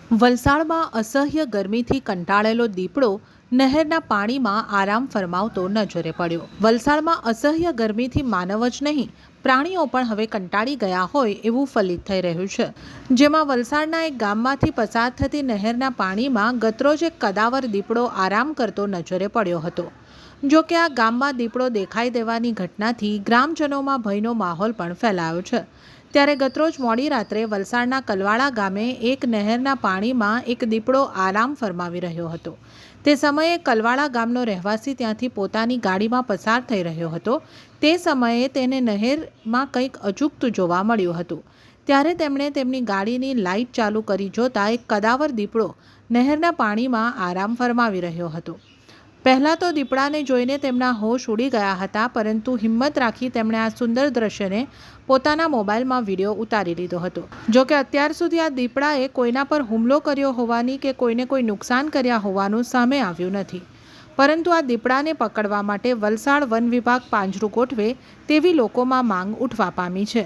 વલસાડમાં અસહ્ય ગરમીથી કંટાળેલો દીપડો નહેરના પાણીમાં આરામ ફરમાવતો નજરે પડ્યો। વલસાડમાં અસહ્ય ગરમીથી માનવ જ નહીં, પ્રાણીઓ પણ હવે કંટાળી ગયા હોય એવું ફલિત થઈ રહ્યું છે। જેમાં વલસાડના એક ગામમાંથી પસાર થતી નહેરના પાણીમાં ગતરોજ એક કદાવર દીપડો આરામ કરતો નજરે પડ્યો હતો। જો કે આ ગામમાં દીપડો દેખાઈ દેવાની ઘટનાથી ગ્રામજનોમાં ભયનો માહોલ પણ ફેલાયો છે। ત્યારે ગતરોજ મોડી રાત્રે વલસાડના કલવાડા ગામે એક નહેરના પાણીમાં એક દીપડો આરામ ફરમાવી રહ્યો હતો। તે સમયે કલવાડા ગામનો રહેવાસી ત્યાંથી પોતાની ગાડીમાં પસાર થઈ રહ્યો હતો। તે સમયે તેને નહેરમાં કંઈક અજુગતું જોવા મળ્યું હતું। ત્યારે તેમણે તેમની ગાડીની લાઇટ ચાલુ કરી જોતા એક કદાવર દીપડો નહેરના પાણીમાં આરામ ફરમાવી રહ્યો હતો। પહેલાં તો દીપડાને જોઈને તેમના હોશ ઉડી ગયા હતા, પરંતુ હિંમત રાખી તેમણે આ સુંદર દ્રશ્યને પોતાના મોબાઈલમાં વિડીયો ઉતારી લીધો હતો। જો કે અત્યાર સુધી આ દીપડાએ કોઈના પર હુમલો કર્યો હોવાની કે કોઈને કોઈ નુકસાન કર્યા હોવાનું સામે આવ્યું નથી, પરંતુ આ દીપડાને પકડવા માટે વલસાડ વન વિભાગ પાંજરું ગોઠવે તેવી લોકોમાં માંગ ઉઠવા પામી છે।